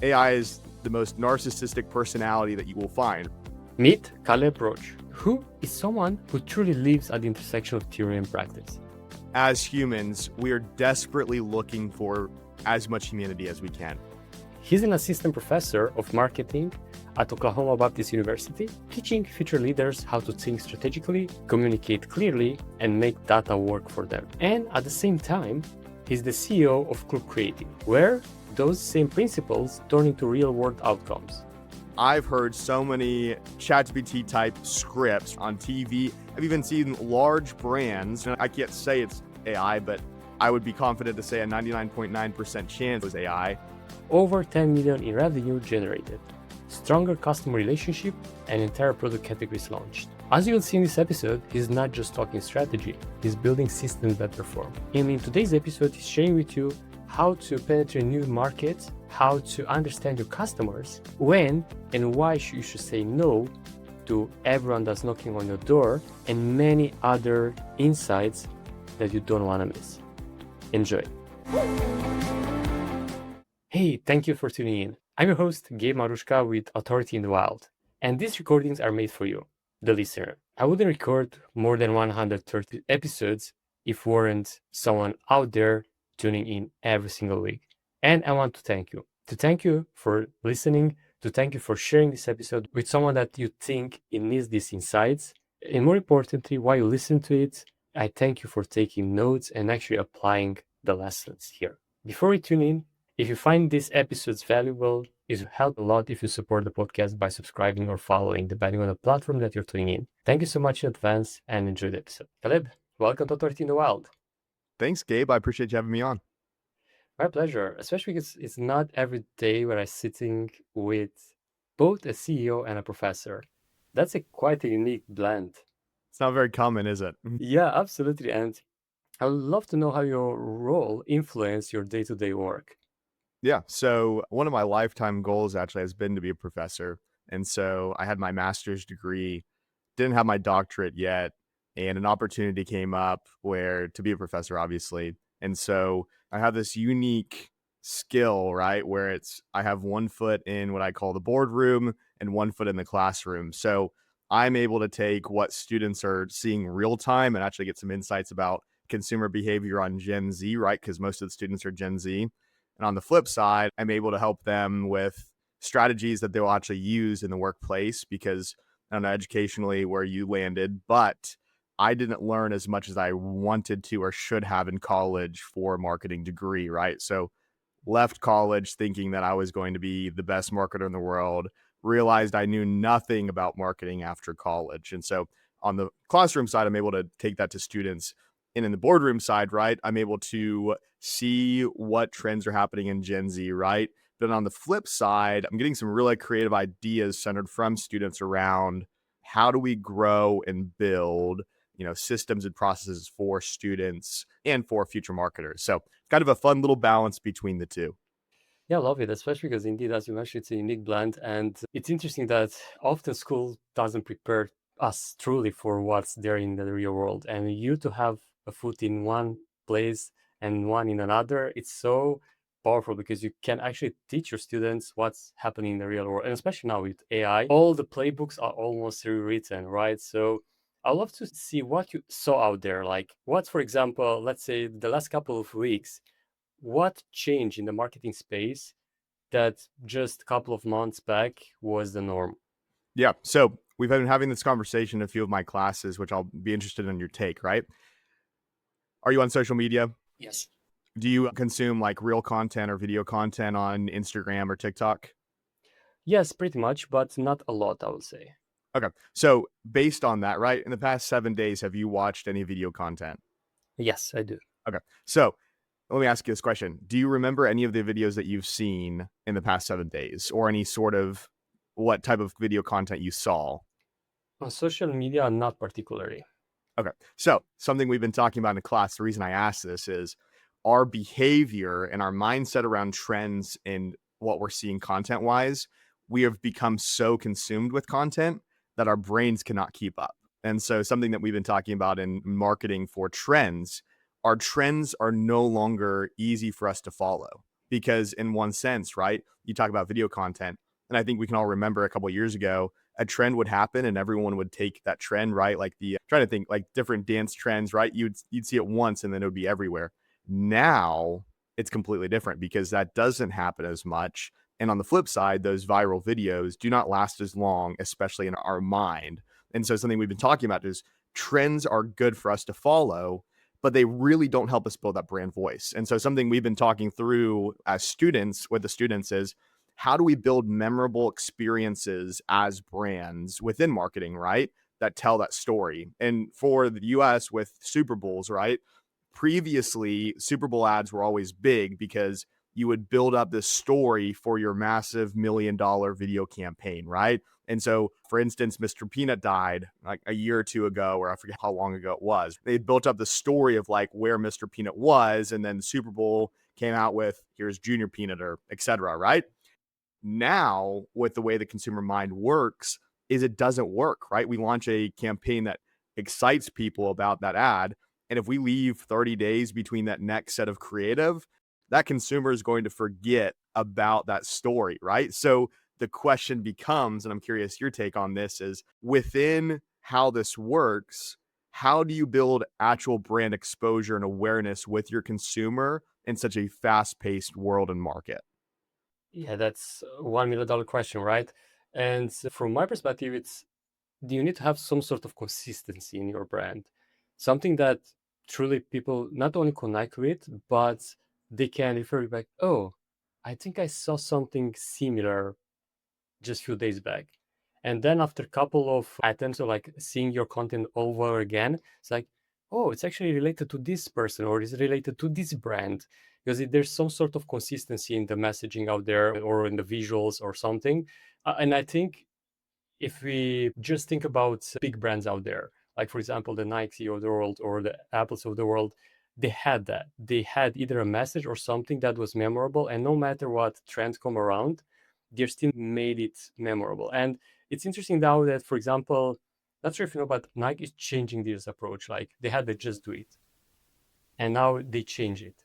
AI is the most narcissistic personality that you will find. Meet Caleb Roche, who is someone who truly lives at the intersection of theory and practice. As humans, we are desperately looking for as much humanity as we can. He's an assistant professor of marketing at Oklahoma Baptist University, teaching future leaders how to think strategically, communicate clearly, and make data work for them. And at the same time, he's the CEO of Club Creative, where those same principles turn into real-world outcomes. I've heard so many ChatGPT type scripts on TV. I've even seen large brands, and I can't say it's AI, but I would be confident to say a 99.9% chance it was AI. Over 10 million in revenue generated, stronger customer relationship, and entire product categories launched. As you will see in this episode, he's not just talking strategy, he's building systems that perform. And in today's episode, he's sharing with you how to penetrate new markets, how to understand your customers, when and why you should say no to everyone that's knocking on your door, and many other insights that you don't want to miss. Enjoy. Hey, thank you for tuning in. I'm your host, Gabe Marusca with Authority in the Wild, and these recordings are made for you, the listener. I wouldn't record more than 130 episodes if weren't someone out there tuning in every single week. And I want to thank you. To thank you for listening, to thank you for sharing this episode with someone that you think it needs these insights. And more importantly, while you listen to it, I thank you for taking notes and actually applying the lessons here. Before we tune in, if you find these episodes valuable, it will help a lot if you support the podcast by subscribing or following, depending on the platform that you're tuning in. Thank you so much in advance and enjoy the episode. Caleb, welcome to Authority in the Wild. Thanks, Gabe. I appreciate you having me on. My pleasure, especially because it's not every day where I'm sitting with both a CEO and a professor. That's quite a unique blend. It's not very common, is it? Yeah, absolutely. And I would love to know how your role influenced your day-to-day work. Yeah. So one of my lifetime goals actually has been to be a professor. And so I had my master's degree, didn't have my doctorate yet, and an opportunity came up where to be a professor, obviously. And so I have this unique skill, right? Where I have one foot in what I call the boardroom and one foot in the classroom. So I'm able to take what students are seeing real time and actually get some insights about consumer behavior on Gen Z, right? Because most of the students are Gen Z. And on the flip side, I'm able to help them with strategies that they'll actually use in the workplace because I don't know educationally where you landed, but I didn't learn as much as I wanted to or should have in college for a marketing degree, right? So left college thinking that I was going to be the best marketer in the world, realized I knew nothing about marketing after college. And so on the classroom side, I'm able to take that to students. And in the boardroom side, right, I'm able to see what trends are happening in Gen Z, right? Then on the flip side, I'm getting some really creative ideas centered from students around how do we grow and build, systems and processes for students and for future marketers. So kind of a fun little balance between the two. Yeah, I love it, especially because indeed, as you mentioned, it's a unique blend. And it's interesting that often school doesn't prepare us truly for what's there in the real world. And you to have a foot in one place and one in another, it's so powerful because you can actually teach your students what's happening in the real world. And especially now with AI, all the playbooks are almost rewritten, right? So I'd love to see what you saw out there. Like what, for example, let's say the last couple of weeks, what changed in the marketing space that just a couple of months back was the norm? Yeah. So we've been having this conversation in a few of my classes, which I'll be interested in your take, right? Are you on social media? Yes. Do you consume like real content or video content on Instagram or TikTok? Yes, pretty much, but not a lot, I would say. Okay. So based on that, right? In the past 7 days, have you watched any video content? Yes, I do. Okay. So let me ask you this question. Do you remember any of the videos that you've seen in the past 7 days or any sort of what type of video content you saw? On social media, not particularly. Okay. So something we've been talking about in class, the reason I asked this is our behavior and our mindset around trends and what we're seeing content wise, we have become so consumed with content that our brains cannot keep up. And so something that we've been talking about in marketing for trends, our trends are no longer easy for us to follow. because in one sense, right, you talk about video content, and I think we can all remember a couple of years ago, a trend would happen and everyone would take that trend, right? Like trying to think like different dance trends, right? You'd see it once and then it would be everywhere. Now it's completely different because that doesn't happen as much. And on the flip side, those viral videos do not last as long, especially in our mind. And so something we've been talking about is trends are good for us to follow, but they really don't help us build that brand voice. And so something we've been talking through as students with the students is how do we build memorable experiences as brands within marketing, right? That tell that story. And for the US with Super Bowls, right? Previously, Super Bowl ads were always big because you would build up this story for your massive $1 million video campaign, right? And so, for instance, Mr. Peanut died like a year or two ago, or I forget how long ago it was. They built up the story of like where Mr. Peanut was, and then the Super Bowl came out with here's Junior Peanut or et cetera, right? Now, with the way the consumer mind works, is it doesn't work, right? We launch a campaign that excites people about that ad. And if we leave 30 days between that next set of creative, that consumer is going to forget about that story, right? So the question becomes, and I'm curious your take on this, is within how this works, how do you build actual brand exposure and awareness with your consumer in such a fast paced world and market? Yeah, that's a $1 million question, right? And from my perspective, it's do you need to have some sort of consistency in your brand? Something that truly people not only connect with, but they can refer back, oh, I think I saw something similar just a few days back. And then after a couple of attempts of like seeing your content over again, it's like, oh, it's actually related to this person or is related to this brand. Because there's some sort of consistency in the messaging out there or in the visuals or something. And I think if we just think about big brands out there, like for example, the Nike of the world or the Apples of the world, they had that. They had either a message or something that was memorable, and no matter what trends come around, they still made it memorable. And it's interesting now that, for example, not sure if you know, but Nike is changing this approach. Like they had the just do it, and now they change it.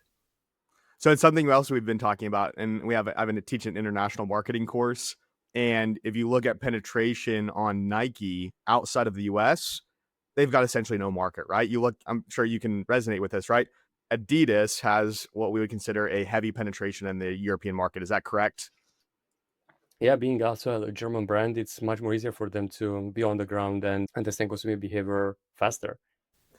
So it's something else we've been talking about, and I've been teaching an international marketing course. And if you look at penetration on Nike outside of the US, they've got essentially no market, right? You look, I'm sure you can resonate with this, right? Adidas has what we would consider a heavy penetration in the European market. Is that correct? Yeah, being also a German brand, it's much more easier for them to be on the ground and understand consumer behavior faster.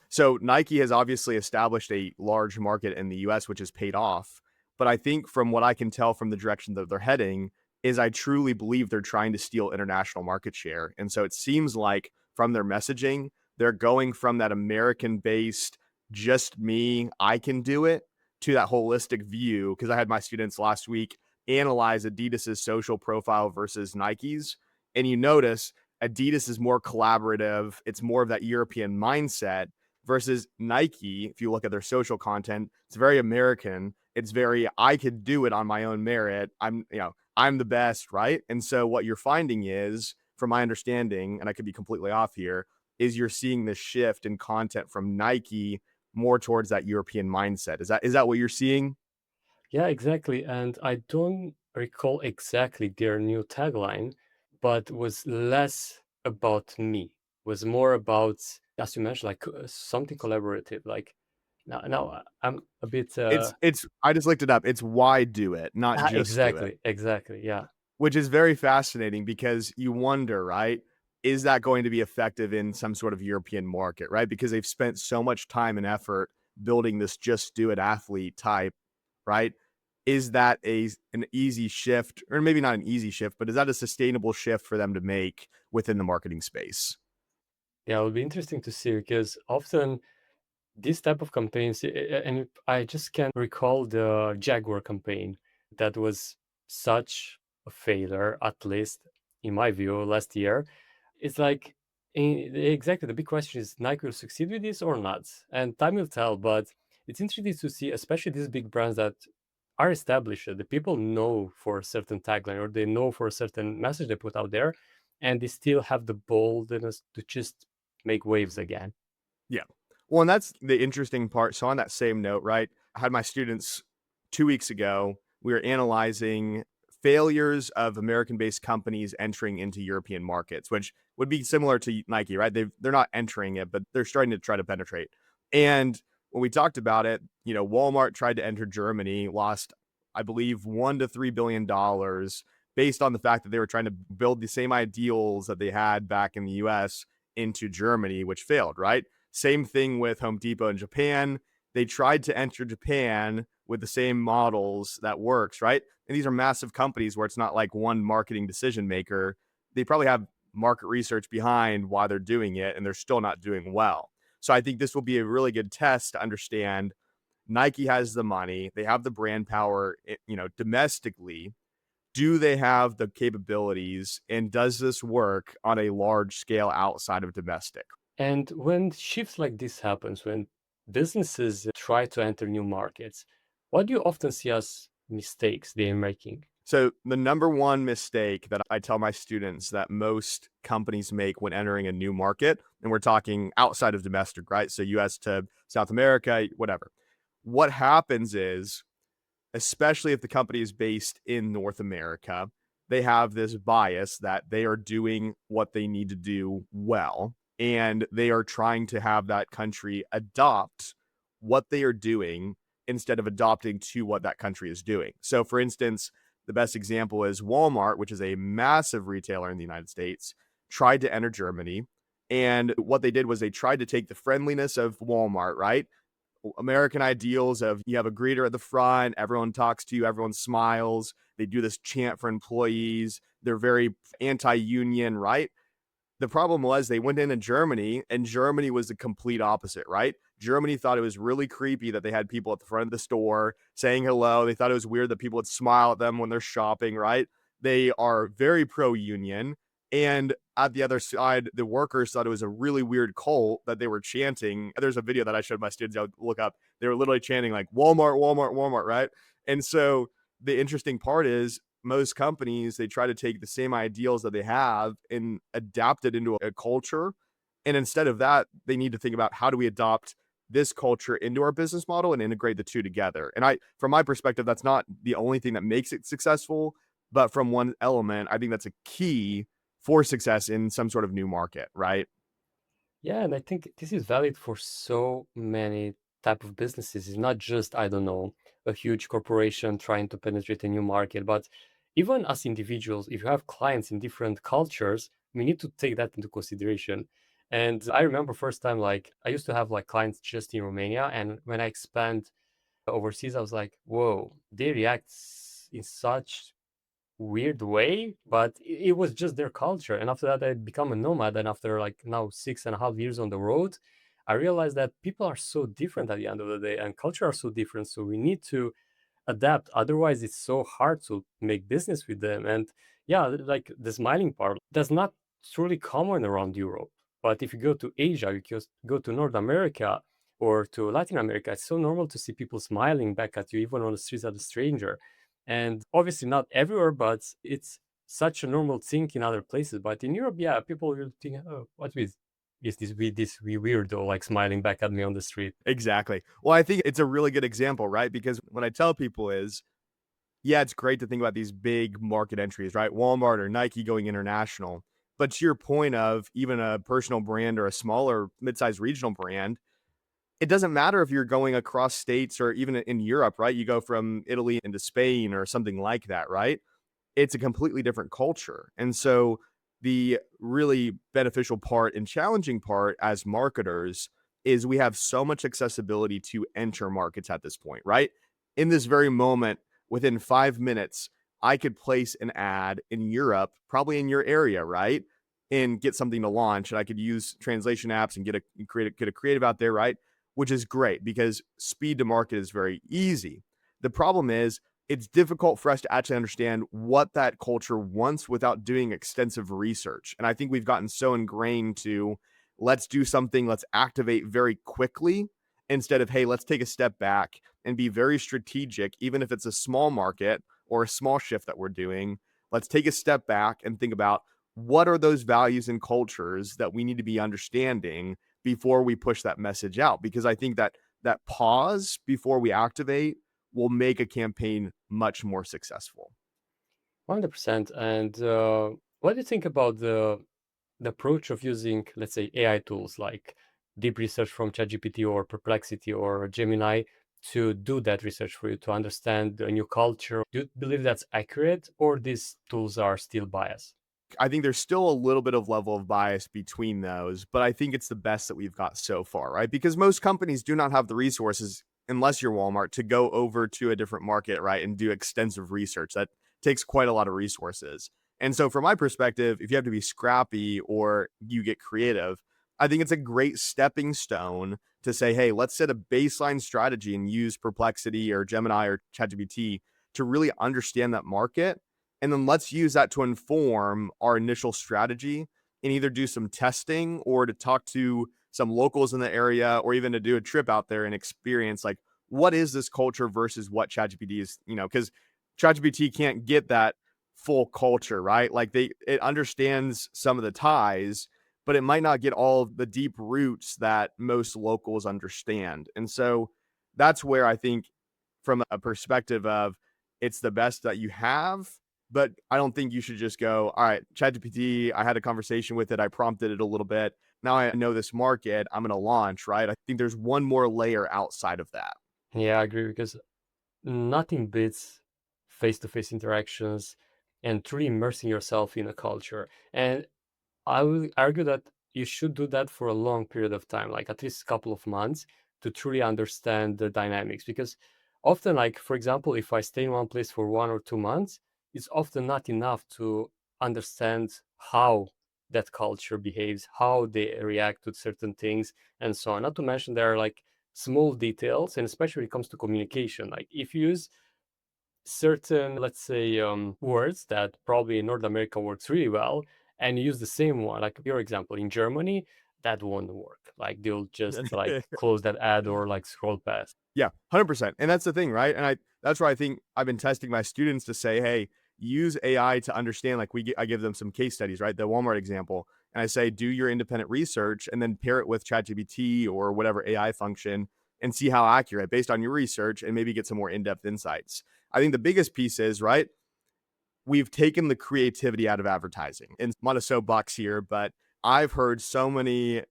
So Nike has obviously established a large market in the US, which has paid off. But I think from what I can tell from the direction that they're heading, is I truly believe they're trying to steal international market share. And so it seems like from their messaging, they're going from that American based, just me, I can do it, to that holistic view. Because I had my students last week analyze Adidas's social profile versus Nike's. And you notice Adidas is more collaborative, it's more of that European mindset versus Nike. If you look at their social content, it's very American. It's very, I could do it on my own merit. I'm the best, right? And so what you're finding is, from my understanding, and I could be completely off here, is you're seeing this shift in content from Nike more towards that European mindset. Is that what you're seeing? Yeah, exactly. And I don't recall exactly their new tagline, but was less about me, was more about, as you mentioned, like something collaborative. Like now I'm a bit, It's I just looked it up. It's why do it, not just do it. exactly. Yeah. Which is very fascinating because you wonder, right? Is that going to be effective in some sort of European market, right? Because they've spent so much time and effort building this just do it athlete type, right? Is that an easy shift, or maybe not an easy shift, but is that a sustainable shift for them to make within the marketing space? Yeah, it will be interesting to see because often these type of campaigns, and I just can't recall the Jaguar campaign that was such a failure, at least in my view, last year. It's like exactly the big question is Nike will succeed with this or not, and time will tell. But it's interesting to see, especially these big brands that are established, the people know for a certain tagline or they know for a certain message they put out there, and they still have the boldness to just make waves again. Yeah. Well, and that's the interesting part. So on that same note, right? I had my students 2 weeks ago. we were analyzing failures of American-based companies entering into European markets, which would be similar to Nike, right? They're not entering it, but they're starting to try to penetrate. And when we talked about it, Walmart tried to enter Germany, lost, I believe, $1 to $3 billion based on the fact that they were trying to build the same ideals that they had back in the US into Germany, which failed, right? Same thing with Home Depot in Japan. They tried to enter Japan with the same models that works, right? And these are massive companies where it's not like one marketing decision maker. They probably have market research behind why they're doing it, and they're still not doing well. So I think this will be a really good test to understand Nike has the money, they have the brand power, domestically. Do they have the capabilities, and does this work on a large scale outside of domestic? And when shifts like this happens, when businesses try to enter new markets, what do you often see as mistakes they're making? So the number one mistake that I tell my students that most companies make when entering a new market, and we're talking outside of domestic, right? So US to South America, whatever. What happens is, especially if the company is based in North America, they have this bias that they are doing what they need to do well. And they are trying to have that country adopt what they are doing instead of adopting to what that country is doing. So, for instance, the best example is Walmart, which is a massive retailer in the United States, tried to enter Germany. And what they did was they tried to take the friendliness of Walmart, right? American ideals of you have a greeter at the front, everyone talks to you, everyone smiles. They do this chant for employees. They're very anti-union, right? The problem was they went into Germany, and Germany was the complete opposite, right? Germany thought it was really creepy that they had people at the front of the store saying hello. They thought it was weird that people would smile at them when they're shopping, right? They are very pro union. And at the other side, the workers thought it was a really weird cult that they were chanting. There's a video that I showed my students I would look up. They were literally chanting like Walmart, Walmart, Walmart, right? And so the interesting part is most companies, they try to take the same ideals that they have and adapt it into a culture. And instead of that, they need to think about how do we adopt this culture into our business model and integrate the two together. And from my perspective, that's not the only thing that makes it successful, but from one element, I think that's a key for success in some sort of new market, right? Yeah, and I think this is valid for so many type of businesses. It's not just, I don't know, a huge corporation trying to penetrate a new market, but even as individuals, if you have clients in different cultures, we need to take that into consideration. And I remember first time, like I used to have like clients just in Romania, and when I expand overseas, I was like, whoa, they react in such weird way, but it was just their culture. And after that, I become a nomad. And after like now 6.5 years on the road, I realized that people are so different at the end of the day, and culture are so different. So we need to adapt. Otherwise, it's so hard to make business with them. And yeah, like the smiling part, that's not truly common around Europe. But if you go to Asia, you just go to North America or to Latin America, it's so normal to see people smiling back at you, even on the streets at a stranger. And obviously not everywhere, but it's such a normal thing in other places. But in Europe, yeah, people will think, oh, is this weirdo like smiling back at me on the street? Exactly. Well, I think it's a really good example, right? Because what I tell people is, yeah, it's great to think about these big market entries, right? Walmart or Nike going international. But to your point of even a personal brand or a smaller mid-sized regional brand, it doesn't matter if you're going across states or even in Europe, right? You go from Italy into Spain or something like that, right? It's a completely different culture. And so the really beneficial part and challenging part as marketers is we have so much accessibility to enter markets at this point, right? In this very moment, within 5 minutes, I could place an ad in Europe, probably in your area, right? And get something to launch. And I could use translation apps and get a creative out there, right? Which is great because speed to market is very easy. The problem is it's difficult for us to actually understand what that culture wants without doing extensive research. And I think we've gotten so ingrained to let's do something, let's activate very quickly instead of, hey, let's take a step back and be very strategic, even if it's a small market or a small shift that we're doing. Let's take a step back and think about what are those values and cultures that we need to be understanding before we push that message out. Because I think that that pause before we activate will make a campaign much more successful. 100%. And what do you think about the approach of using, let's say, AI tools like deep research from ChatGPT or Perplexity or Gemini to do that research for you to understand a new culture? Do you believe that's accurate, or these tools are still biased? I think there's still a little bit of level of bias between those, but I think it's the best that we've got so far, right? Because most companies do not have the resources, unless you're Walmart, to go over to a different market, right, and do extensive research. That takes quite a lot of resources. And so, from my perspective, if you have to be scrappy or you get creative, I think it's a great stepping stone to say, hey, let's set a baseline strategy and use Perplexity or Gemini or ChatGPT to really understand that market, and then let's use that to inform our initial strategy and either do some testing or to talk to some locals in the area or even to do a trip out there and experience like what is this culture versus what ChatGPT is, because ChatGPT can't get that full culture, right? Like it understands some of the ties, but it might not get all of the deep roots that most locals understand. And so that's where I think from a perspective of it's the best that you have, but I don't think you should just go, all right, ChatGPT, I had a conversation with it, I prompted it a little bit. Now I know this market, I'm going to launch, right? I think there's one more layer outside of that. Yeah, I agree because nothing beats face-to-face interactions and truly immersing yourself in a culture. And I will argue that you should do that for a long period of time, like at least a couple of months to truly understand the dynamics. Because often, like for example, if I stay in one place for 1 or 2 months, it's often not enough to understand how that culture behaves, how they react to certain things, and so on. Not to mention there are like small details, and especially when it comes to communication. Like if you use certain, let's say, words that probably in North America works really well, and you use the same one, like your example in Germany, that won't work. Like they'll just like close that ad or like scroll past. Yeah, 100%. And that's the thing, right? And that's why I think I've been testing my students to say, hey, use AI to understand. Like I give them some case studies, right? The Walmart example, and I say, do your independent research and then pair it with ChatGPT or whatever AI function and see how accurate based on your research and maybe get some more in-depth insights. I think the biggest piece is, right, we've taken the creativity out of advertising. And I'm on a soapbox here, but I've heard so many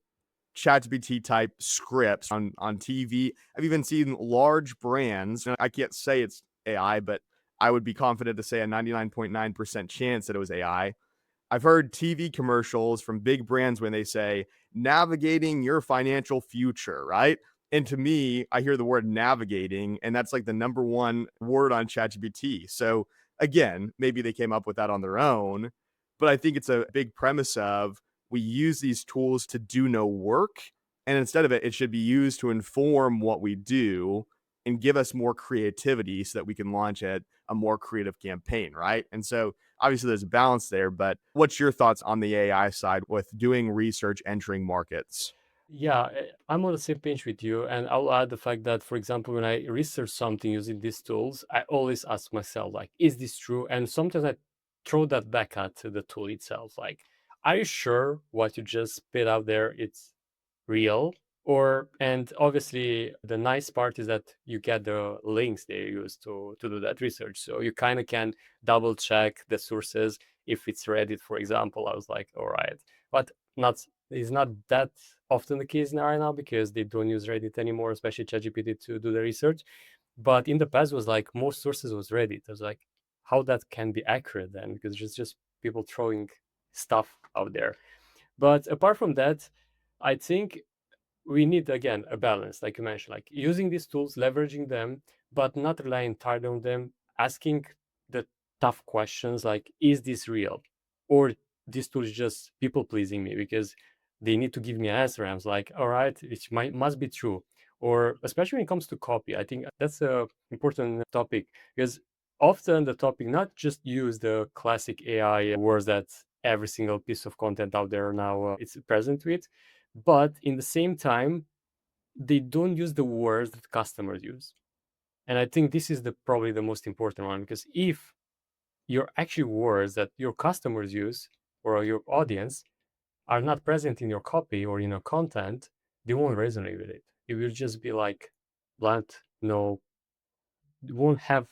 ChatGPT type scripts on TV. I've even seen large brands. I can't say it's AI, but I would be confident to say a 99.9% chance that it was AI. I've heard TV commercials from big brands when they say navigating your financial future, right? And to me, I hear the word navigating, and that's like the number one word on ChatGPT. So again, maybe they came up with that on their own, but I think it's a big premise of we use these tools to do no work. And instead of it, it should be used to inform what we do and give us more creativity so that we can launch a more creative campaign, right? And so obviously there's a balance there, but what's your thoughts on the AI side with doing research entering markets? Yeah, I'm on the same page with you. And I'll add the fact that, for example, when I research something using these tools, I always ask myself, like, is this true? And sometimes I throw that back at the tool itself. Like, are you sure what you just spit out there, it's real? Or, and obviously the nice part is that you get the links they use to do that research. So you kind of can double check the sources. If it's Reddit, for example, I was like, all right. But not is not that often the case now right now because they don't use Reddit anymore, especially ChatGPT to do the research. But in the past was like most sources was Reddit. I was like, how that can be accurate then? Because it's just people throwing stuff out there. But apart from that, I think we need again a balance, like you mentioned, like using these tools, leveraging them, but not relying entirely on them, asking the tough questions like, is this real? Or this tool is just people pleasing me because they need to give me an answer. I was like, all right, it must be true. Or especially when it comes to copy, I think that's a important topic because often the topic not just use the classic AI words that every single piece of content out there now it's present with, but in the same time they don't use the words that customers use. And I think this is the probably the most important one because if your actual words that your customers use or your audience are not present in your copy or in your content, they won't resonate with it. It will just be like blunt, no won't have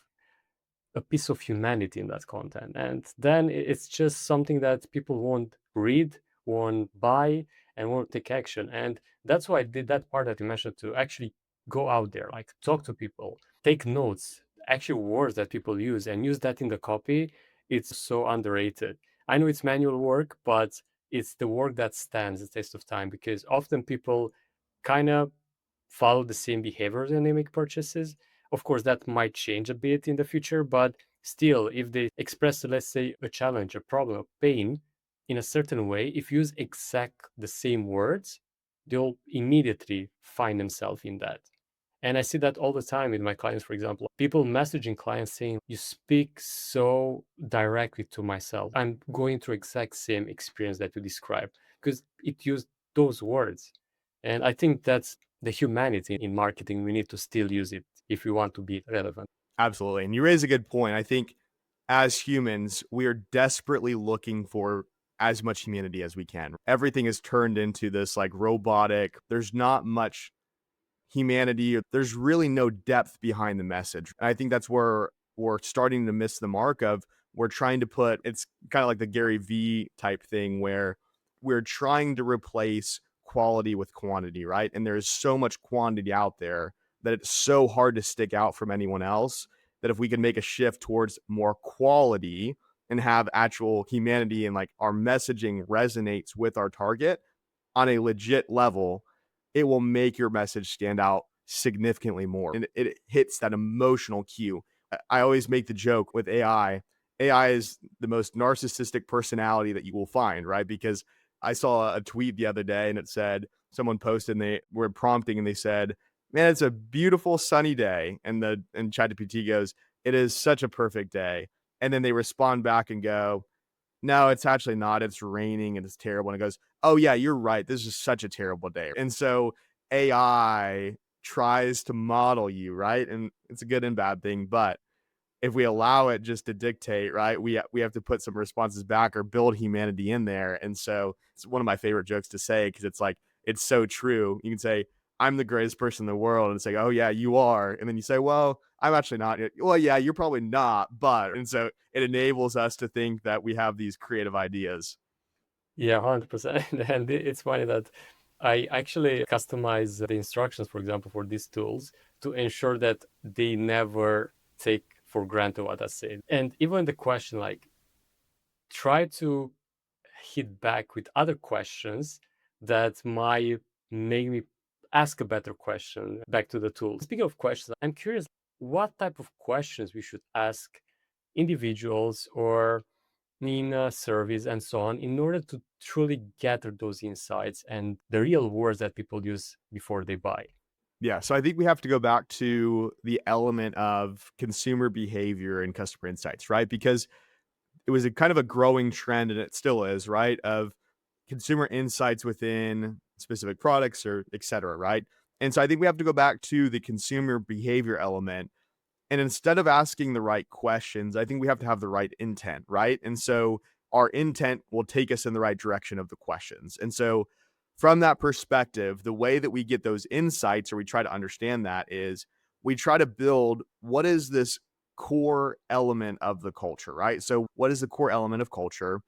a piece of humanity in that content. And then it's just something that people won't read, won't buy, and won't take action. And that's why I did that part that you mentioned, to actually go out there, like talk to people, take notes, actually words that people use, and use that in the copy. It's so underrated. I know it's manual work, but it's the work that stands the test of time, because often people kind of follow the same behaviors when they make purchases. Of course, that might change a bit in the future, but still, if they express, let's say, a challenge, a problem, a pain in a certain way, if you use exact the same words, they'll immediately find themselves in that. And I see that all the time with my clients, for example. People messaging clients saying, "You speak so directly to myself. I'm going through exact same experience that you described," because it used those words. And I think that's the humanity in marketing. We need to still use it if we want to be relevant. Absolutely. And you raise a good point. I think as humans, we are desperately looking for as much humanity as we can. Everything is turned into this like robotic, there's not much humanity. There's really no depth behind the message. And I think that's where we're starting to miss the mark of we're trying to put it's kind of like the Gary V type thing where we're trying to replace quality with quantity, right? And there's so much quantity out there that it's so hard to stick out from anyone else that if we can make a shift towards more quality and have actual humanity and like our messaging resonates with our target on a legit level, it will make your message stand out significantly more. And it hits that emotional cue. I always make the joke with AI. AI is the most narcissistic personality that you will find, right? Because I saw a tweet the other day and it said someone posted and they were prompting and they said, "Man, it's a beautiful sunny day." And ChatGPT goes, "It is such a perfect day." And then they respond back and go, "No, it's actually not. It's raining and it's terrible." And it goes, "Oh yeah, you're right. This is such a terrible day." And so AI tries to model you, right? And it's a good and bad thing, but if we allow it just to dictate, right, we have to put some responses back or build humanity in there. And so it's one of my favorite jokes to say because it's like it's so true. You can say, "I'm the greatest person in the world," and it's like, "Oh yeah, you are." And then you say, "Well, I'm actually not." "Well, yeah, you're probably not, but." And so it enables us to think that we have these creative ideas. Yeah, 100%. And it's funny that I actually customize the instructions, for example, for these tools to ensure that they never take for granted what I said. And even the question, like, try to hit back with other questions that might make me ask a better question back to the tool. Speaking of questions, I'm curious what type of questions we should ask individuals or in surveys and so on in order to truly gather those insights and the real words that people use before they buy. Yeah, so I think we have to go back to the element of consumer behavior and customer insights, right? Because it was a kind of a growing trend and it still is, right? Of consumer insights within specific products or et cetera, right? And so I think we have to go back to the consumer behavior element. And instead of asking the right questions, I think we have to have the right intent, right? And so our intent will take us in the right direction of the questions. And so from that perspective, the way that we get those insights or we try to understand that is we try to build what is this core element of the culture, right? So what is the core element of culture?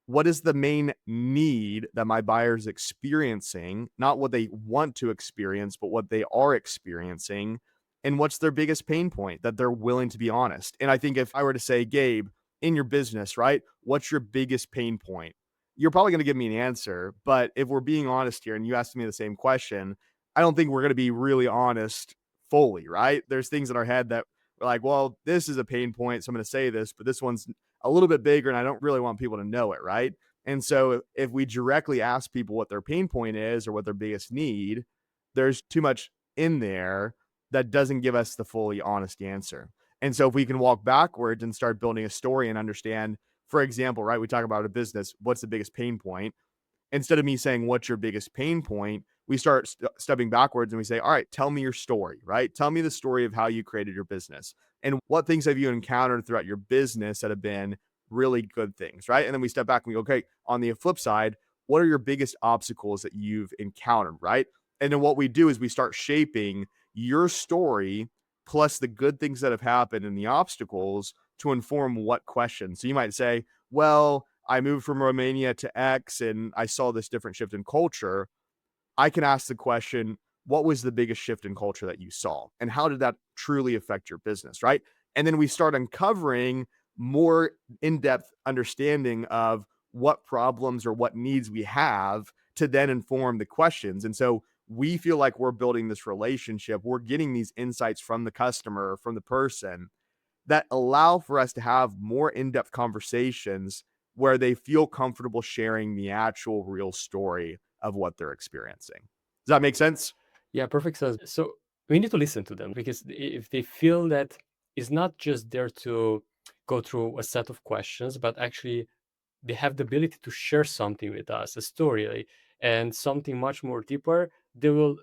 What is the main need that my buyer is experiencing? Not what they want to experience, but what they are experiencing, and what's their biggest pain point that they're willing to be honest. And I think if I were to say, "Gabe, in your business, right, what's your biggest pain point?" You're probably going to give me an answer. But if we're being honest here and you asked me the same question, I don't think we're going to be really honest fully, right? There's things in our head that we're like, "Well, this is a pain point, so I'm going to say this, but this one's a little bit bigger and I don't really want people to know it," right? And so if we directly ask people what their pain point is or what their biggest need, there's too much in there that doesn't give us the fully honest answer. And so if we can walk backwards and start building a story and understand, for example, right, we talk about a business, what's the biggest pain point? Instead of me saying, "What's your biggest pain point?" we start stepping backwards and we say, "All right, tell me your story," right? Tell me the story of how you created your business and what things have you encountered throughout your business that have been really good things, right? And then we step back and we go, "Okay, on the flip side, what are your biggest obstacles that you've encountered," right? And then what we do is we start shaping your story plus the good things that have happened and the obstacles to inform what questions. So you might say, well, I moved from Romania to X and I saw this different shift in culture. I can ask the question, what was the biggest shift in culture that you saw? And how did that truly affect your business? Right. And then we start uncovering more in depth understanding of what problems or what needs we have to then inform the questions. And so we feel like we're building this relationship. We're getting these insights from the customer, from the person that allow for us to have more in depth conversations where they feel comfortable sharing the actual real story of what they're experiencing. Does that make sense? Yeah, perfect sense. So we need to listen to them because if they feel that it's not just there to go through a set of questions, but actually they have the ability to share something with us, a story, and something much more deeper, they will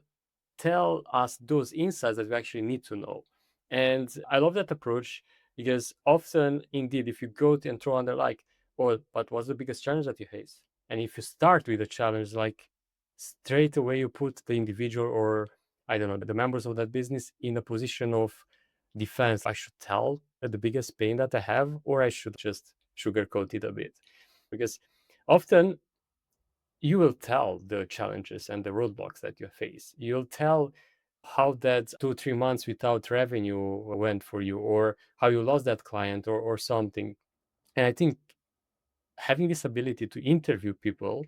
tell us those insights that we actually need to know. And I love that approach because often, indeed, if you go to and throw on there like, oh, but what's the biggest challenge that you face? And if you start with a challenge, like straight away you put the individual or I don't know, the members of that business in a position of defense. I should tell the biggest pain that I have, or I should just sugarcoat it a bit. Because often you will tell the challenges and the roadblocks that you face. You'll tell how that 2 3 months without revenue went for you, or how you lost that client, or something. And I think having this ability to interview people,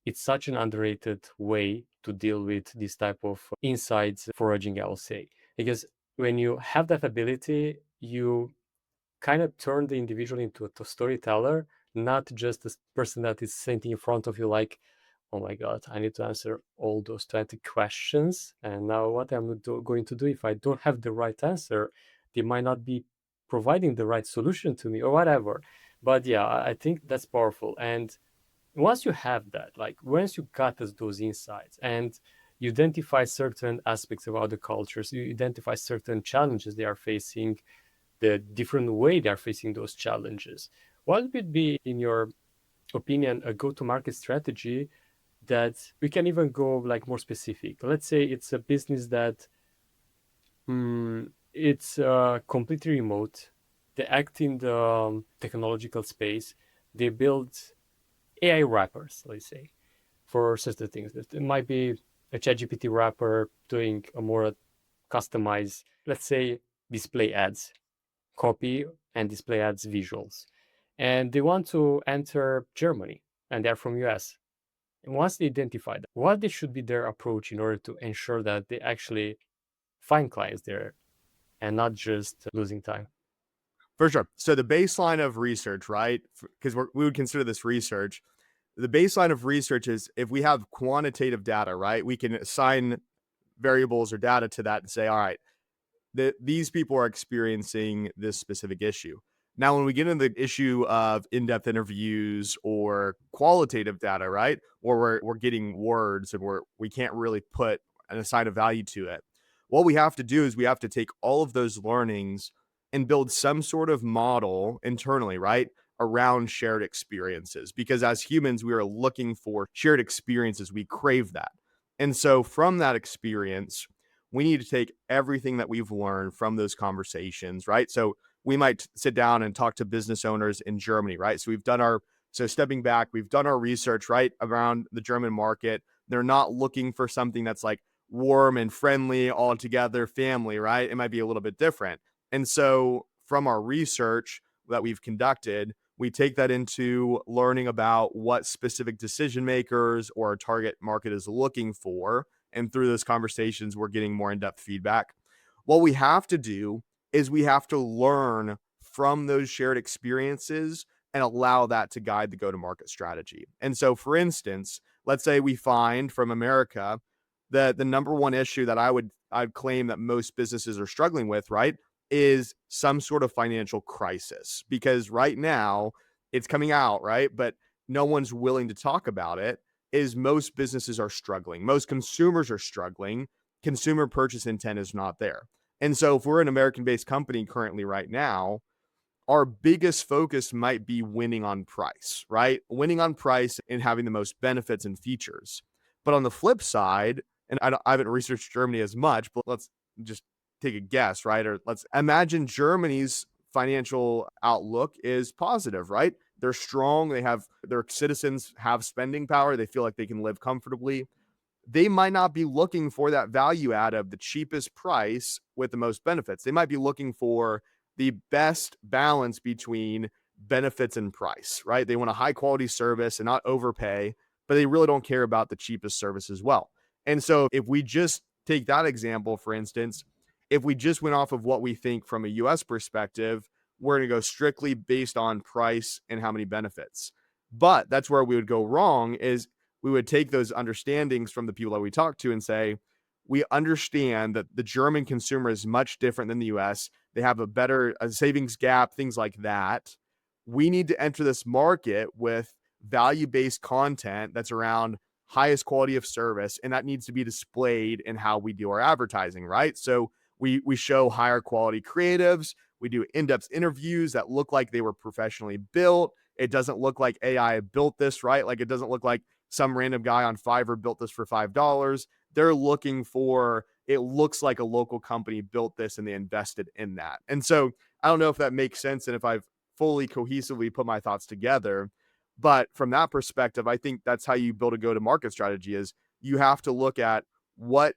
it's such an underrated way to deal with this type of insights foraging, I will say. Because when you have that ability, you kind of turn the individual into a storyteller, not just a person that is sitting in front of you like, oh my God, I need to answer all those 20 questions. And now what I'm going to do if I don't have the right answer, they might not be providing the right solution to me or whatever. But yeah, I think that's powerful. And once you have that, like once you got those insights and you identify certain aspects of other cultures, you identify certain challenges they are facing, the different way they are facing those challenges. What would be, in your opinion, a go-to-market strategy that we can even go like more specific? Let's say it's a business that it's completely remote. They act in the technological space. They build AI wrappers, let's say, for certain things. It might be a ChatGPT wrapper doing a more customized, let's say, display ads, copy and display ads visuals. And they want to enter Germany and they're from US. And once they identify that, what they should be their approach in order to ensure that they actually find clients there and not just losing time. For sure. So the baseline of research, right? Because we would consider this research. The baseline of research is if we have quantitative data, right? We can assign variables or data to that and say, all right, these people are experiencing this specific issue. Now, when we get into the issue of in-depth interviews or qualitative data, right, or we're getting words and we can't really put and assign a value to it, what we have to do is we have to take all of those learnings and build some sort of model internally, right, around shared experiences. Because as humans, we are looking for shared experiences. We crave that. And so from that experience, we need to take everything that we've learned from those conversations, right? So we might sit down and talk to business owners in Germany, right? So stepping back, we've done our research, right, around the German market. They're not looking for something that's like warm and friendly, all together family, right? It might be a little bit different. And so from our research that we've conducted, we take that into learning about what specific decision makers or our target market is looking for. And through those conversations, we're getting more in-depth feedback. What we have to do is we have to learn from those shared experiences and allow that to guide the go-to-market strategy. And so, for instance, let's say we find from America that the number one issue that I'd claim that most businesses are struggling with, right, is some sort of financial crisis. Because right now it's coming out, right? But no one's willing to talk about it. Is most businesses are struggling. Most consumers are struggling. Consumer purchase intent is not there. And so if we're an American-based company currently right now, our biggest focus might be winning on price, right? Winning on price and having the most benefits and features. But on the flip side, and I haven't researched Germany as much, but let's just take a guess, right? Or let's imagine Germany's financial outlook is positive, right? They're strong. They have their citizens have spending power. They feel like they can live comfortably. They might not be looking for that value add of the cheapest price with the most benefits. They might be looking for the best balance between benefits and price, right? They want a high quality service and not overpay, but they really don't care about the cheapest service as well. And so if we just take that example, for instance, if we just went off of what we think from a US perspective, we're going to go strictly based on price and how many benefits. But that's where we would go wrong is we would take those understandings from the people that we talk to and say, we understand that the German consumer is much different than the US. They have a savings gap, things like that. We need to enter this market with value-based content that's around highest quality of service, and that needs to be displayed in how we do our advertising, right? So we show higher quality creatives, we do in-depth interviews that look like they were professionally built. It doesn't look like AI built this, right? Like it doesn't look like some random guy on Fiverr built this for $5. They're looking for, it looks like a local company built this and they invested in that. And so I don't know if that makes sense and if I've fully cohesively put my thoughts together. But from that perspective, I think that's how you build a go-to-market strategy is you have to look at what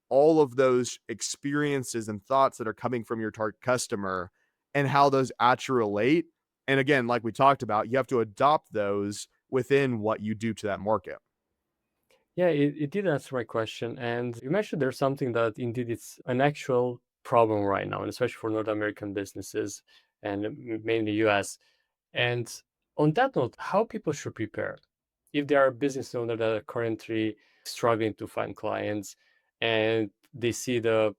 all of those experiences and thoughts that are coming from your target customer and how those actually relate. And again, like we talked about, you have to adopt those within what you do to that market. Yeah, it did answer my question. And you mentioned there's something that indeed it's an actual problem right now, and especially for North American businesses and mainly US. And on that note, how people should prepare if they are a business owner that are currently struggling to find clients and they see the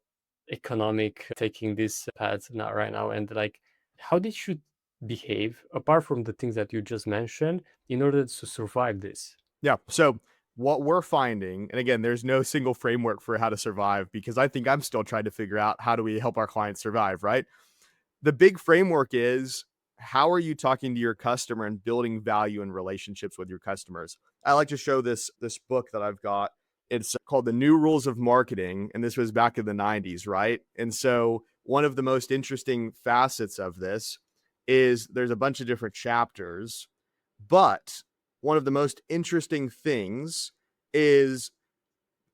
economic taking this path now right now and like how they should behave apart from the things that you just mentioned in order to survive this. Yeah. So what we're finding, and again, there's no single framework for how to survive because I think I'm still trying to figure out how do we help our clients survive, right? The big framework is how are you talking to your customer and building value in relationships with your customers? I like to show this book that I've got. It's called The New Rules of Marketing, and this was back in the 90s, right? And so one of the most interesting facets of this is there's a bunch of different chapters, but one of the most interesting things is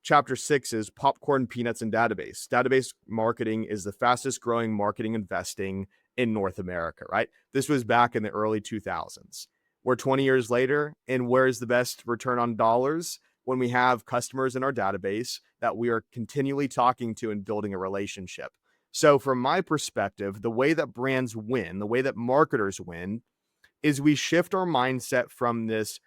chapter 6 is popcorn, peanuts, and database. Database marketing is the fastest growing marketing investing in North America, right? This was back in the early 2000s. We're 20 years later, and where is the best return on dollars? When we have customers in our database that we are continually talking to and building a relationship. So, from my perspective, the way that brands win, the way that marketers win, is we shift our mindset from this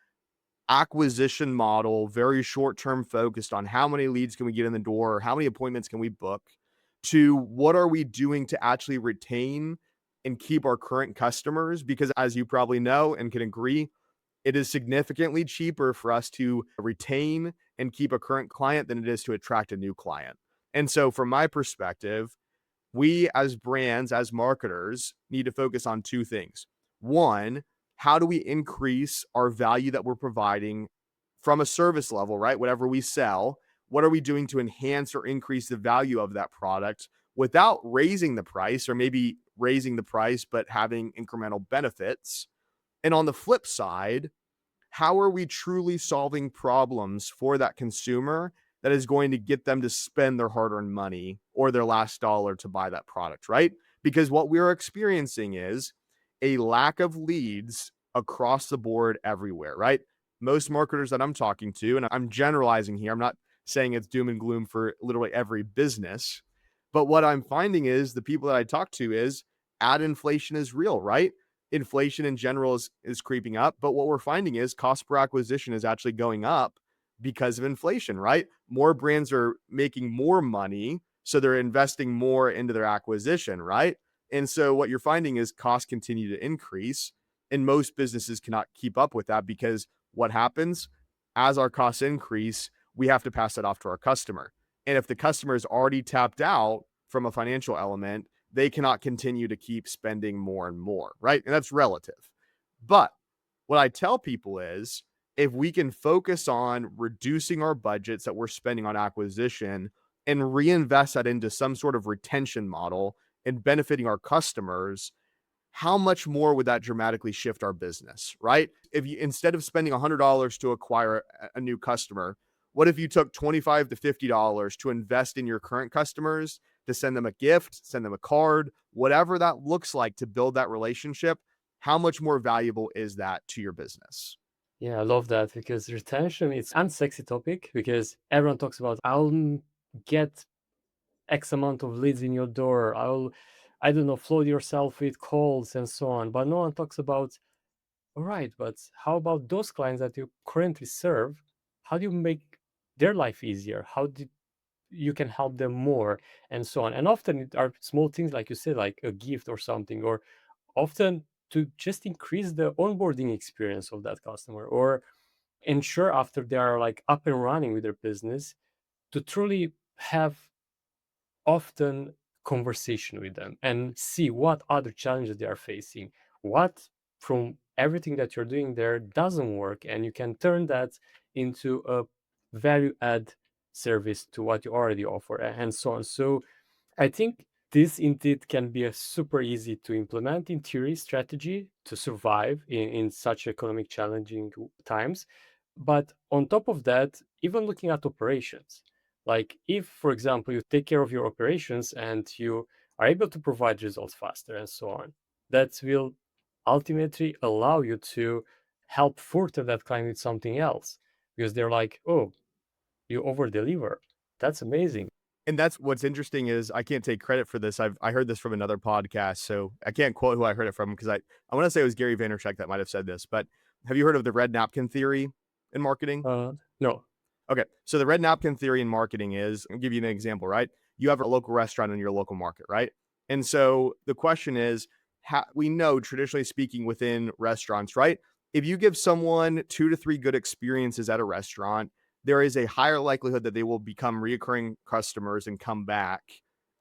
acquisition model, very short term focused on how many leads can we get in the door, how many appointments can we book, to what are we doing to actually retain and keep our current customers? Because as you probably know and can agree, it is significantly cheaper for us to retain and keep a current client than it is to attract a new client. And so, from my perspective, we as brands, as marketers, need to focus on two things. One, how do we increase our value that we're providing from a service level, right? Whatever we sell, what are we doing to enhance or increase the value of that product without raising the price or maybe raising the price, but having incremental benefits? And on the flip side, how are we truly solving problems for that consumer that is going to get them to spend their hard-earned money or their last dollar to buy that product, right? Because what we're experiencing is a lack of leads across the board everywhere, right? Most marketers that I'm talking to, and I'm generalizing here, I'm not saying it's doom and gloom for literally every business, but what I'm finding is the people that I talk to is ad inflation is real, right? Inflation in general is creeping up, but what we're finding is cost per acquisition is actually going up because of inflation, right? More brands are making more money, so they're investing more into their acquisition, right? And so what you're finding is costs continue to increase, and most businesses cannot keep up with that because what happens as our costs increase, we have to pass that off to our customer. And if the customer is already tapped out from a financial element, they cannot continue to keep spending more and more, right? And that's relative. But what I tell people is if we can focus on reducing our budgets that we're spending on acquisition and reinvest that into some sort of retention model and benefiting our customers, how much more would that dramatically shift our business, right? If you, instead of spending $100 to acquire a new customer, what if you took $25 to $50 to invest in your current customers, to send them a gift, send them a card, whatever that looks like to build that relationship? How much more valuable is that to your business? Yeah, I love that because retention is unsexy topic because everyone talks about I'll get X amount of leads in your door. I don't know, flood yourself with calls and so on. But no one talks about, all right, but how about those clients that you currently serve? How do you make their life easier? How do you can help them more and so on? And often it are small things like you said, like a gift or something, or often to just increase the onboarding experience of that customer or ensure after they are like up and running with their business to truly have often conversation with them and see what other challenges they are facing, what from everything that you're doing there doesn't work, and you can turn that into a value add service to what you already offer and so on. So I think this indeed can be a super easy to implement in theory strategy to survive in such economic challenging times. But on top of that, even looking at operations, like if, for example, you take care of your operations and you are able to provide results faster and so on, that will ultimately allow you to help further that client with something else because they're like, oh, you over deliver. That's amazing. And that's what's interesting is I can't take credit for this. I heard this from another podcast, so I can't quote who I heard it from because I want to say it was Gary Vaynerchuk that might have said this. But have you heard of the Red Napkin Theory in marketing? No. Okay, so the Red Napkin Theory in marketing is, I'll give you an example, right? You have a local restaurant in your local market, right? And so the question is, we know traditionally speaking within restaurants, right? If you give someone 2 to 3 good experiences at a restaurant, there is a higher likelihood that they will become reoccurring customers and come back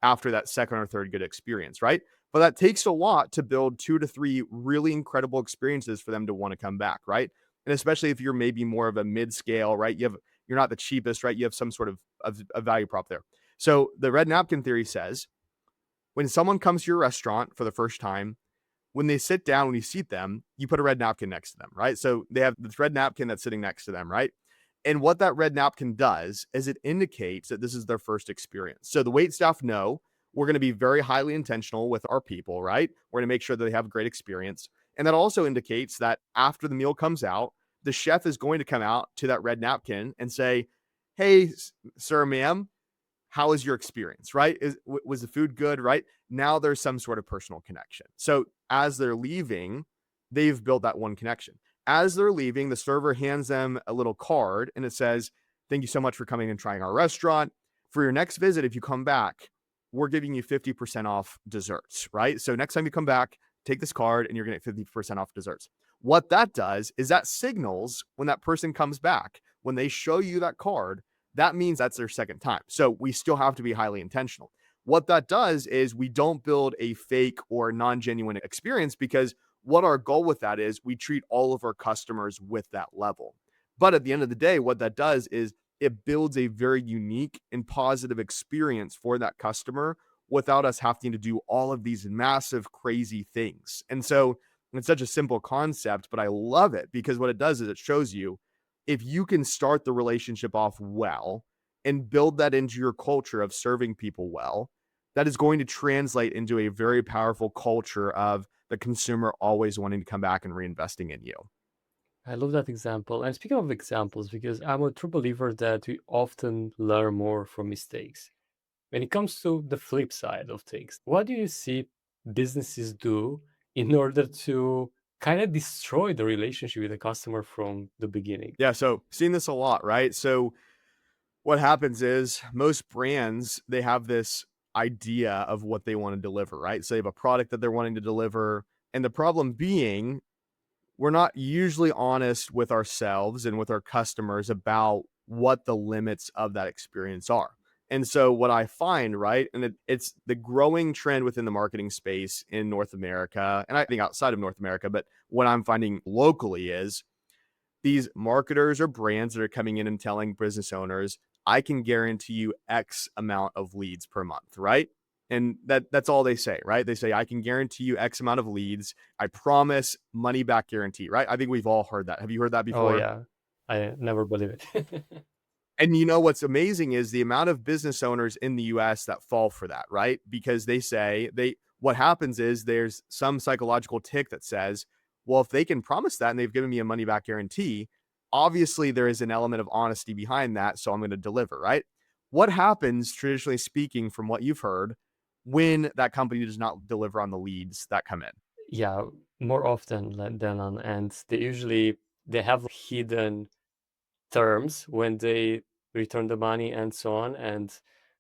after that second or third good experience, right? But that takes a lot to build 2 to 3 really incredible experiences for them to want to come back, right? And especially if you're maybe more of a mid scale, right? You're not the cheapest, right? You have some sort of value prop there. So the red napkin theory says when someone comes to your restaurant for the first time, when they sit down, when you seat them, you put a red napkin next to them, right? So they have this red napkin that's sitting next to them, right? And what that red napkin does is it indicates that this is their first experience. So the wait staff know we're going to be very highly intentional with our people, right? We're going to make sure that they have a great experience. And that also indicates that after the meal comes out, the chef is going to come out to that red napkin and say, "Hey, sir, ma'am, how was your experience?" Right? Was the food good? Right? Now there's some sort of personal connection. So as they're leaving, they've built that one connection. As they're leaving, the server hands them a little card and it says, "Thank you so much for coming and trying our restaurant. For your next visit, if you come back, we're giving you 50% off desserts." Right? So next time you come back, take this card and you're going to get 50% off desserts. What that does is that signals when that person comes back, when they show you that card, that means that's their second time. So we still have to be highly intentional. What that does is we don't build a fake or non genuine experience because what our goal with that is we treat all of our customers with that level. But at the end of the day, what that does is it builds a very unique and positive experience for that customer without us having to do all of these massive, crazy things. And so it's such a simple concept, but I love it because what it does is it shows you if you can start the relationship off well and build that into your culture of serving people well, that is going to translate into a very powerful culture of the consumer always wanting to come back and reinvesting in you. I love that example. And speaking of examples, because I'm a true believer that we often learn more from mistakes. When it comes to the flip side of things, what do you see businesses do in order to kind of destroy the relationship with the customer from the beginning? Yeah, so seeing this a lot, right? So what happens is most brands, they have this idea of what they want to deliver, right? So they have a product that they're wanting to deliver. And the problem being, we're not usually honest with ourselves and with our customers about what the limits of that experience are. And so what I find, right, and it's the growing trend within the marketing space in North America, and I think outside of North America, but what I'm finding locally is these marketers or brands that are coming in and telling business owners, I can guarantee you X amount of leads per month, right? And that's all they say, right? They say, I can guarantee you X amount of leads. I promise money back guarantee, right? I think we've all heard that. Have you heard that Oh before? yeah, I never believe it. And you know what's amazing is the amount of business owners in the US that fall for that, right? Because they say what happens is there's some psychological tick that says, well, if they can promise that and they've given me a money back guarantee, obviously there is an element of honesty behind that, so I'm going to deliver, right? What happens traditionally speaking from what you've heard when that company does not deliver on the leads that come in? Yeah, more often than none, and they have hidden terms when they return the money and so on, and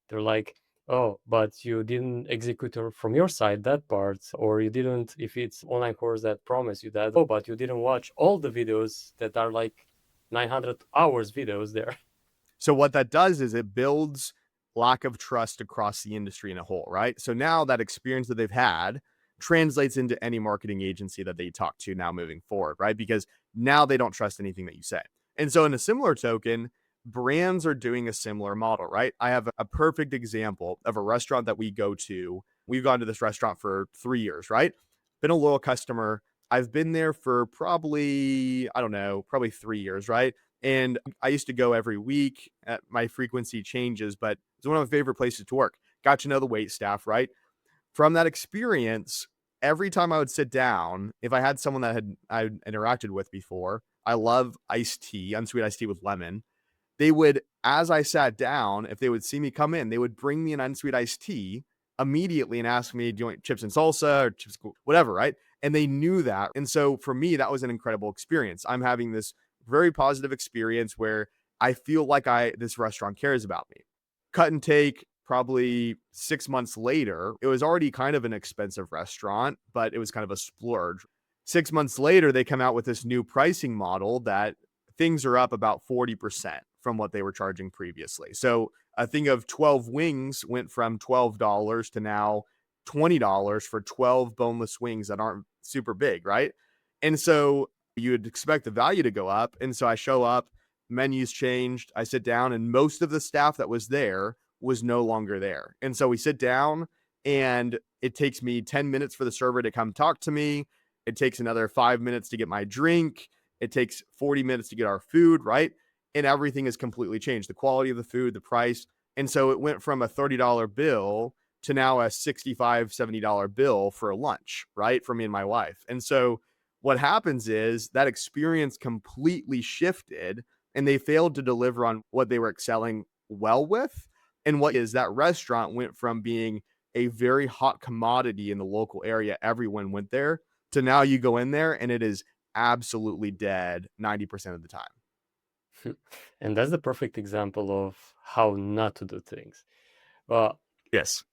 they're like, oh, but you didn't execute from your side that part, or you didn't, if it's online course that promise you that, oh, but you didn't watch all the videos that are like 900 hours videos there. So what that does is it builds lack of trust across the industry in a whole, right? So now that experience that they've had translates into any marketing agency that they talk to now moving forward, right? Because now they don't trust anything that you say. And so in a similar token, brands are doing a similar model, right? I have a perfect example of a restaurant that we go to. We've gone to this restaurant for 3 years, right? Been a loyal customer. I've been there for probably, I don't know, probably 3 years, right? And I used to go every week. My frequency changes, but it's one of my favorite places to work. Got to know the wait staff, right? From that experience, every time I would sit down, if I had someone that I interacted with before, I love iced tea, unsweet iced tea with lemon. They would, as I sat down, if they would see me come in, they would bring me an unsweet iced tea immediately and ask me, do you want chips and salsa or chips, whatever, right? And they knew that. And so for me, that was an incredible experience. I'm having this very positive experience where I feel like this restaurant cares about me. Cut and take, probably 6 months later, it was already kind of an expensive restaurant, but it was kind of a splurge. 6 months later, they come out with this new pricing model that things are up about 40% from what they were charging previously. So a thing of 12 wings went from $12 to now $20 for 12 boneless wings that aren't super big, right? And so you'd expect the value to go up. And so I show up, menus changed. I sit down, and most of the staff that was there was no longer there. And so we sit down, and it takes me 10 minutes for the server to come talk to me. It takes another 5 minutes to get my drink. It takes 40 minutes to get our food, right? And everything has completely changed. The quality of the food, the price. And so it went from a $30 bill to now a $65, $70 bill for a lunch, right? For me and my wife. And so what happens is that experience completely shifted, and they failed to deliver on what they were excelling well with. And what is that restaurant went from being a very hot commodity in the local area, everyone went there, to now you go in there and it is absolutely dead 90% of the time. And that's the perfect example of how not to do things. Well, Yes.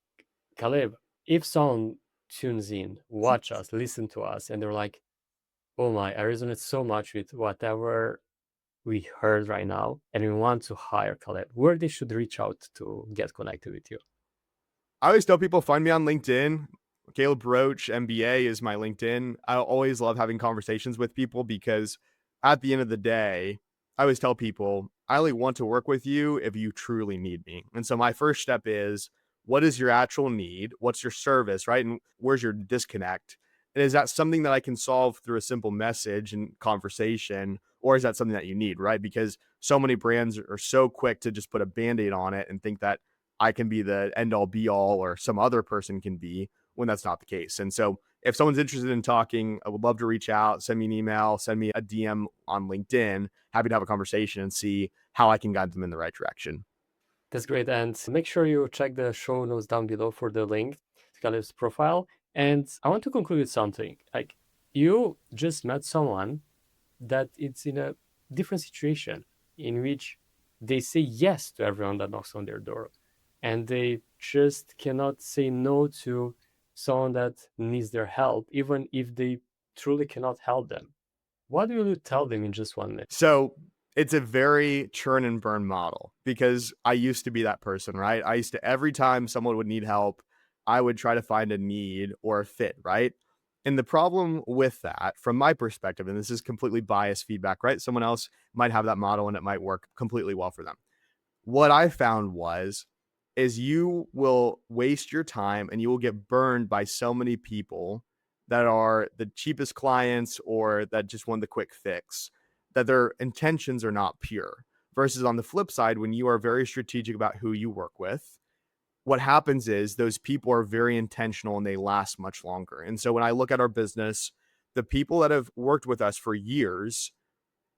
Caleb, if someone tunes in, watch us, listen to us, and they're like, oh my, I resonate so much with whatever we heard right now, and we want to hire Caleb, where they should reach out to get connected with you. I always tell people find me on LinkedIn. Caleb Roche, MBA is my LinkedIn. I always love having conversations with people because at the end of the day, I always tell people I only want to work with you if you truly need me. And so my first step is what is your actual need? What's your service, right? And where's your disconnect? And is that something that I can solve through a simple message and conversation? Or is that something that you need, right? Because so many brands are so quick to just put a band aid on it and think that I can be the end all be all or some other person can be when that's not the case. And so if someone's interested in talking, I would love to reach out, send me an email, send me a DM on LinkedIn. Happy to have a conversation and see how I can guide them in the right direction. That's great. And make sure you check the show notes down below for the link to Caleb's profile. And I want to conclude with something. Like, you just met someone that it's in a different situation in which they say yes to everyone that knocks on their door, and they just cannot say no to someone that needs their help, even if they truly cannot help them. What will you tell them in just 1 minute? So it's a very churn and burn model because I used to be that person, right? I used to, every time someone would need help, I would try to find a need or a fit, right? And the problem with that, from my perspective, and this is completely biased feedback, right? Someone else might have that model and it might work completely well for them. what I found is you will waste your time and you will get burned by so many people that are the cheapest clients or that just want the quick fix, that their intentions are not pure. Versus on the flip side, when you are very strategic about who you work with, what happens is those people are very intentional and they last much longer. And so when I look at our business, the people that have worked with us for years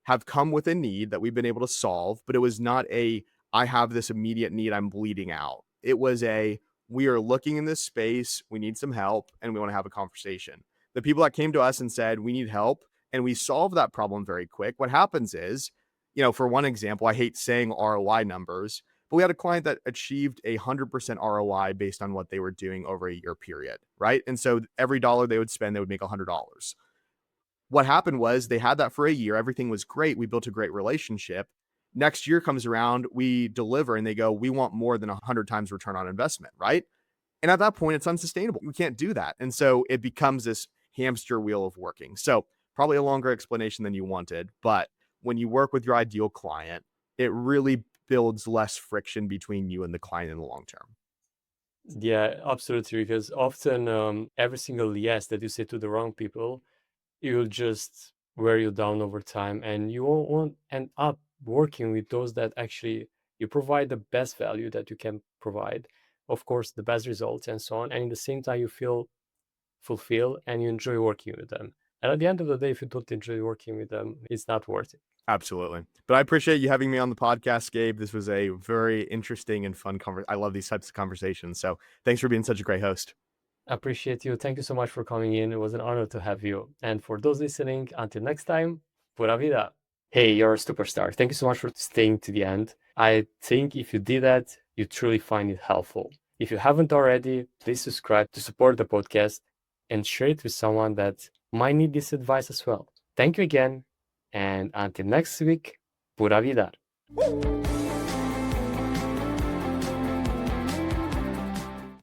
have come with a need that we've been able to solve, but it was not a, I have this immediate need, I'm bleeding out. It was a, we are looking in this space, we need some help, and we want to have a conversation. The people that came to us and said, we need help, and we solved that problem very quick. What happens is, for one example, I hate saying ROI numbers, but we had a client that achieved 100% ROI based on what they were doing over a year period, right? And so every dollar they would spend, they would make $100. What happened was they had that for a year. Everything was great. We built a great relationship. Next year comes around, we deliver, and they go, we want more than 100 times return on investment, right? And at that point, it's unsustainable. We can't do that. And so it becomes this hamster wheel of working. So probably a longer explanation than you wanted. But when you work with your ideal client, it really builds less friction between you and the client in the long term. Yeah, absolutely. Because often every single yes that you say to the wrong people, it will just wear you down over time, and you won't end up working with those that actually you provide the best value that you can provide, of course, the best results and so on. And at the same time, you feel fulfilled and you enjoy working with them. And at the end of the day, if you don't enjoy working with them, it's not worth it. Absolutely. But I appreciate you having me on the podcast, Gabe. This was a very interesting and fun conversation. I love these types of conversations. So thanks for being such a great host. Appreciate you. Thank you so much for coming in. It was an honor to have you. And for those listening, until next time, pura vida. Hey, you're a superstar. Thank you so much for staying to the end. I think if you did that, you truly find it helpful. If you haven't already, please subscribe to support the podcast and share it with someone that might need this advice as well. Thank you again. And until next week, pura vida.